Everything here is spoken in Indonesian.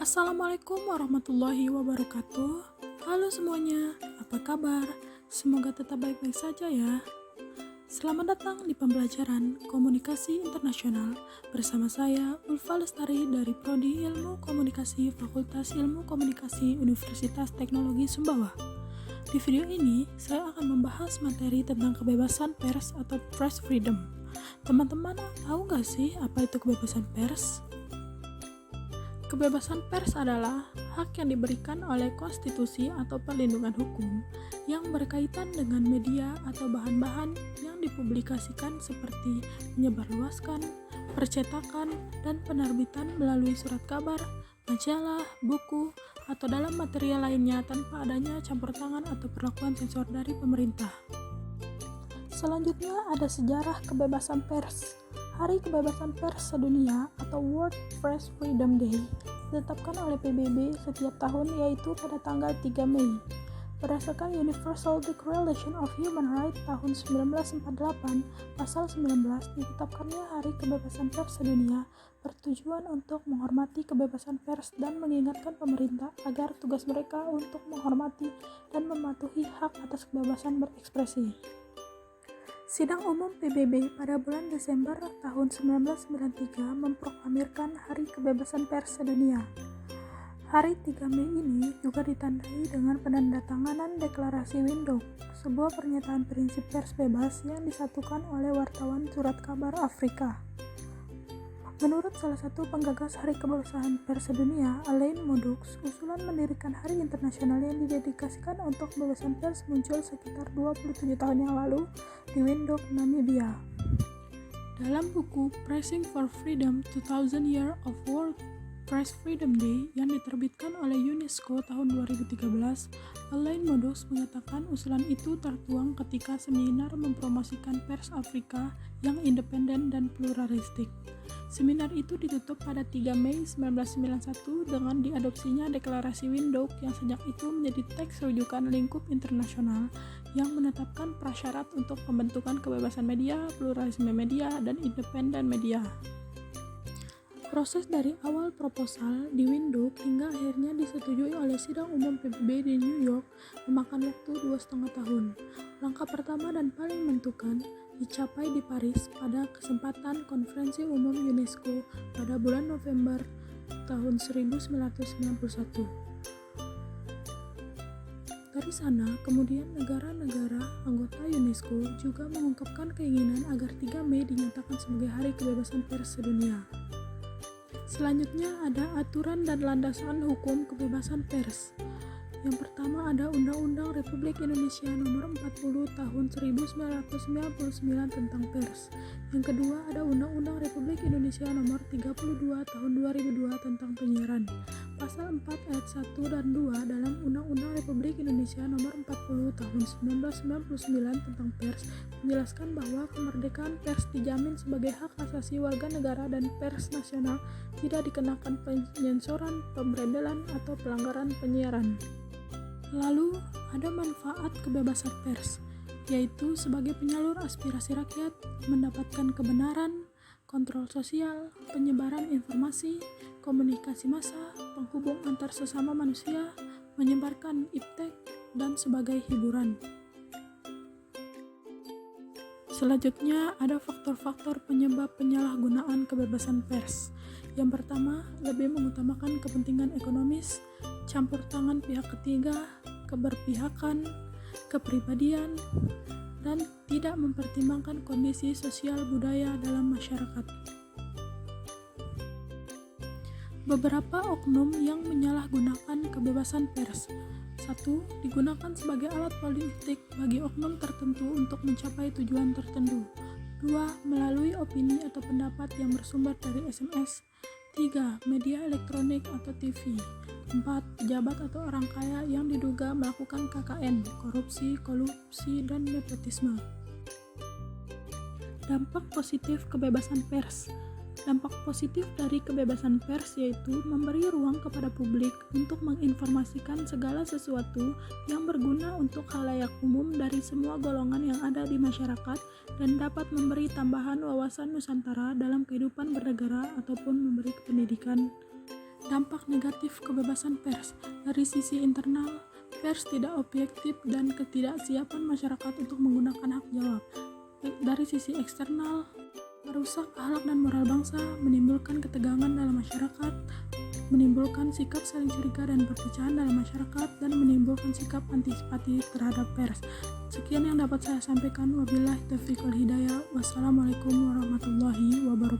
Assalamualaikum warahmatullahi wabarakatuh. Halo semuanya, apa kabar? Semoga tetap baik-baik saja ya. Selamat datang di pembelajaran Komunikasi Internasional bersama saya Ulfa Lestari dari Prodi Ilmu Komunikasi Fakultas Ilmu Komunikasi Universitas Teknologi Sumbawa. Di video ini, saya akan membahas materi tentang kebebasan pers atau press freedom. Teman-teman tahu nggak sih apa itu kebebasan pers? Kebebasan pers adalah hak yang diberikan oleh konstitusi atau perlindungan hukum yang berkaitan dengan media atau bahan-bahan yang dipublikasikan seperti menyebarluaskan, percetakan, dan penerbitan melalui surat kabar, majalah, buku, atau dalam material lainnya tanpa adanya campur tangan atau perlakuan sensor dari pemerintah. Selanjutnya ada sejarah kebebasan pers. Hari Kebebasan Pers Sedunia atau World Press Freedom Day ditetapkan oleh PBB setiap tahun yaitu pada tanggal 3 Mei. Berdasarkan Universal Declaration of Human Rights tahun 1948, pasal 19 ditetapkannya Hari Kebebasan Pers Sedunia bertujuan untuk menghormati kebebasan pers dan mengingatkan pemerintah agar tugas mereka untuk menghormati dan mematuhi hak atas kebebasan berekspresi. Sidang Umum PBB pada bulan Desember tahun 1993 memproklamirkan Hari Kebebasan Pers Sedunia. Hari 3 Mei ini juga ditandai dengan penandatanganan Deklarasi Windhoek, sebuah pernyataan prinsip pers bebas yang disatukan oleh wartawan surat kabar Afrika. Menurut salah satu penggagas Hari Kebebasan Pers Sedunia, Alain Modoux, usulan mendirikan Hari Internasional yang didedikasikan untuk kebebasan pers muncul sekitar 27 tahun yang lalu di Windhoek, Namibia. Dalam buku Pressing for Freedom 2000 Year of World Press Freedom Day yang diterbitkan oleh UNESCO tahun 2013, Alain Modoux mengatakan usulan itu tertuang ketika seminar mempromosikan pers Afrika yang independen dan pluralistik. Seminar itu ditutup pada 3 Mei 1991 dengan diadopsinya Deklarasi Windhoek yang sejak itu menjadi teks rujukan lingkup internasional yang menetapkan prasyarat untuk pembentukan kebebasan media, pluralisme media, dan independen media. Proses dari awal proposal di Windhoek hingga akhirnya disetujui oleh Sidang Umum PBB di New York memakan waktu 2,5 tahun. Langkah pertama dan paling menentukan dicapai di Paris pada kesempatan Konferensi Umum UNESCO pada bulan November tahun 1991. Dari sana, kemudian negara-negara anggota UNESCO juga mengungkapkan keinginan agar 3 Mei dinyatakan sebagai Hari Kebebasan Pers Sedunia. Selanjutnya ada aturan dan landasan hukum kebebasan pers. Yang pertama ada Undang-Undang Republik Indonesia Nomor 40 Tahun 1999 tentang pers. Yang kedua ada Undang-Undang Republik Indonesia Nomor 32 Tahun 2002 tentang penyiaran. Pasal 4 ayat 1 dan 2 dalam Undang-Undang Republik Indonesia Nomor 40 Tahun 1999 tentang pers menjelaskan bahwa kemerdekaan pers dijamin sebagai hak asasi warga negara dan pers nasional tidak dikenakan penyensoran, pemberedelan, atau pelanggaran penyiaran. Lalu, ada manfaat kebebasan pers, yaitu sebagai penyalur aspirasi rakyat, mendapatkan kebenaran, kontrol sosial, penyebaran informasi, komunikasi massa, penghubung antar sesama manusia, menyebarkan iptek, dan sebagai hiburan. Selanjutnya, ada faktor-faktor penyebab penyalahgunaan kebebasan pers. Yang pertama, lebih mengutamakan kepentingan ekonomis, campur tangan pihak ketiga, keberpihakan, kepribadian, dan tidak mempertimbangkan kondisi sosial budaya dalam masyarakat. Beberapa oknum yang menyalahgunakan kebebasan pers. 1. Digunakan sebagai alat politik bagi oknum tertentu untuk mencapai tujuan tertentu. 2. Melalui opini atau pendapat yang bersumber dari SMS. 3. Media elektronik atau TV. 4. Pejabat atau orang kaya yang diduga melakukan KKN, korupsi, kolusi, dan nepotisme. Dampak positif kebebasan pers. Dampak positif dari kebebasan pers yaitu memberi ruang kepada publik untuk menginformasikan segala sesuatu yang berguna untuk khalayak umum dari semua golongan yang ada di masyarakat dan dapat memberi tambahan wawasan Nusantara dalam kehidupan bernegara ataupun memberi pendidikan. Dampak negatif kebebasan pers. Dari sisi internal, pers tidak objektif dan ketidaksiapan masyarakat untuk menggunakan hak jawab. Dari sisi eksternal, merusak akhlak dan moral bangsa, menimbulkan ketegangan dalam masyarakat, menimbulkan sikap saling curiga dan perpecahan dalam masyarakat, dan menimbulkan sikap antipati terhadap pers. Sekian yang dapat saya sampaikan. Wabillahi taufiq wal hidayah. Wassalamualaikum warahmatullahi wabarakatuh.